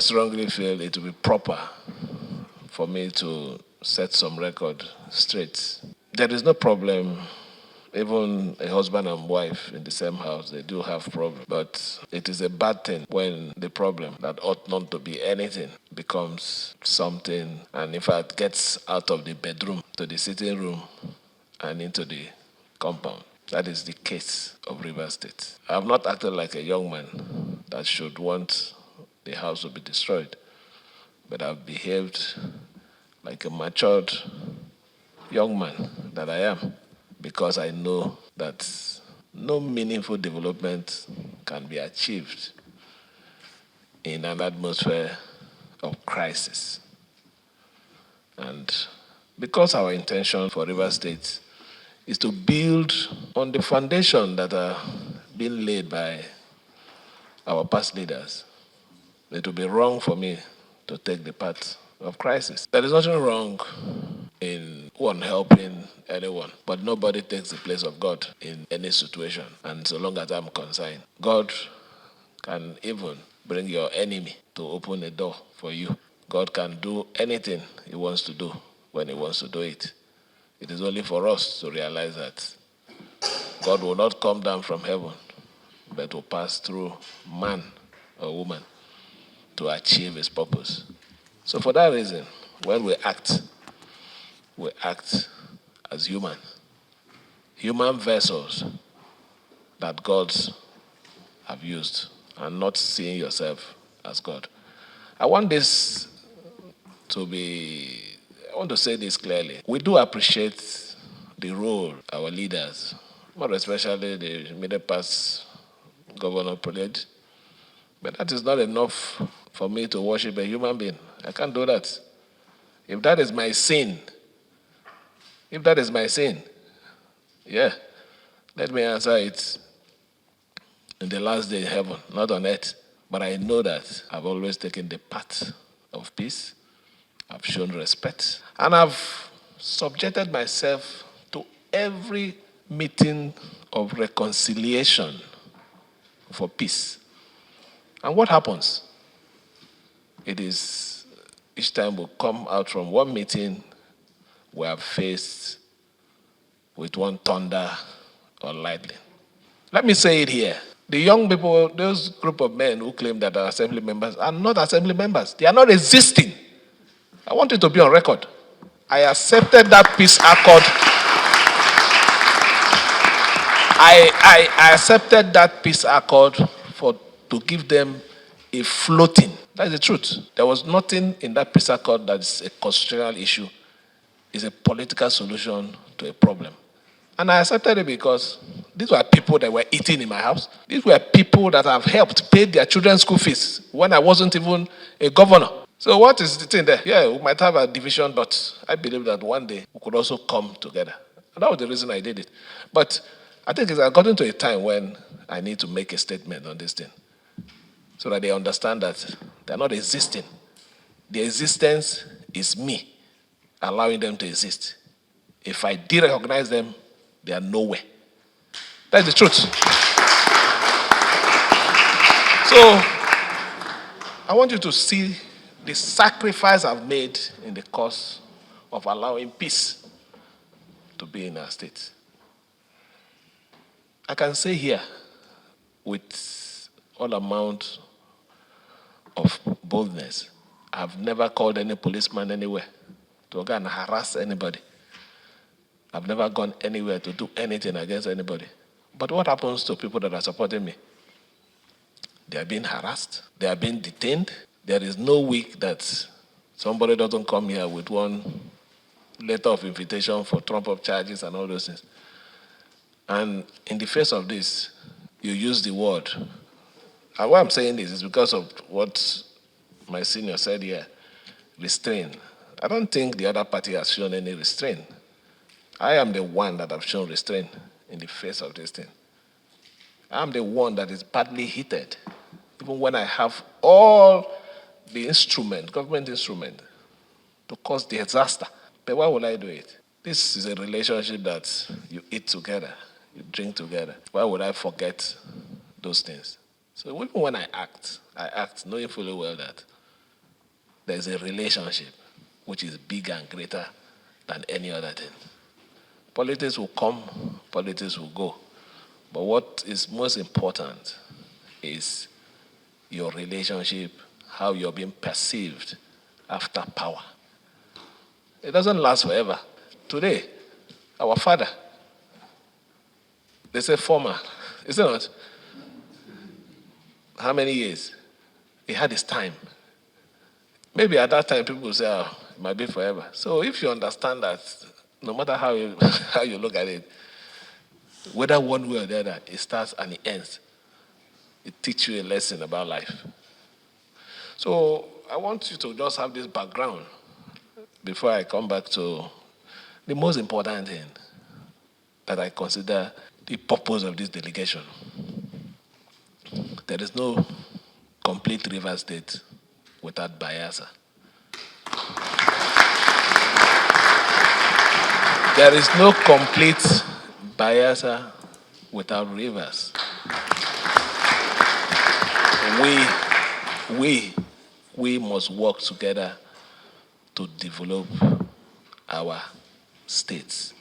strongly feel it will be proper for me to set some record straight. There is no problem. Even a husband and wife in the same house, they do have problems. But it is a bad thing when the problem that ought not to be anything becomes something, and in fact gets out of the bedroom to the sitting room and into the compound. That is the case of River State. I have not acted like a young man that should want the house to be destroyed, but I've behaved like a matured young man that I am, because I know that no meaningful development can be achieved in an atmosphere of crisis. And because our intention for River State is to build on the foundation that are being laid by our past leaders, it would be wrong for me to take the path of crisis. There is nothing wrong in one helping anyone, but nobody takes the place of God in any situation. And so long as I'm concerned, God can even bring your enemy to open a door for you. God can do anything he wants to do when he wants to do it. It is only for us to realize that God will not come down from heaven, but will pass through man or woman to achieve his purpose. So for that reason, when we act as human vessels that gods have used, and not seeing yourself as God. I want to say this clearly. We do appreciate the role our leaders, more especially the middle past governor played, but that is not enough for me to worship a human being. I can't do that. If that is my sin, yeah, let me answer it in the last day in heaven, not on earth. But I know that I've always taken the path of peace. I've shown respect. And I've subjected myself to every meeting of reconciliation for peace. And what happens? It is each time we come out from one meeting, we are faced with one thunder or lightning. Let me say it here. The young people, those group of men who claim that are assembly members, are not assembly members. They are not existing. I want it to be on record. I accepted that peace accord. I accepted that peace accord to give them a floating. That's the truth. There was nothing in that peace accord that is a constitutional issue. It's a political solution to a problem. And I accepted it because these were people that were eating in my house. These were people that have helped pay their children's school fees when I wasn't even a governor. So what is the thing there? Yeah, we might have a division, but I believe that one day we could also come together. And that was the reason I did it. But I think it's gotten to a time when I need to make a statement on this thing so that they understand that they're not existing. Their existence is me allowing them to exist. If I de-recognize them, they are nowhere. That's the truth. So, I want you to see the sacrifice I've made in the course of allowing peace to be in our state. I can say here, with all amount of boldness, I've never called any policeman anywhere to go and harass anybody. I've never gone anywhere to do anything against anybody. But what happens to people that are supporting me? They are being harassed. They are being detained. There is no week that somebody doesn't come here with one letter of invitation for trump-up charges and all those things. And in the face of this, you use the word. And why I'm saying this is because of what my senior said here, restrain. I don't think the other party has shown any restraint. I am the one that have shown restraint in the face of this thing. I'm the one that is badly heated, even when I have all the government instrument, to cause disaster. But why would I do it? This is a relationship that you eat together, you drink together. Why would I forget those things? So even when I act knowing fully well that there's a relationship which is bigger and greater than any other thing. Politics will come, politics will go. But what is most important is your relationship, how you're being perceived after power. It doesn't last forever. Today, our father, they say former, is it not? How many years? He had his time. Maybe at that time people will say, oh, it might be forever. So if you understand that, no matter how you, how you look at it, whether one way or the other, it starts and it ends. It teaches you a lesson about life. So I want you to just have this background before I come back to the most important thing that I consider the purpose of this delegation. There is no complete River State without Bayelsa. There is no complete Bayelsa without rivers. We must work together to develop our states.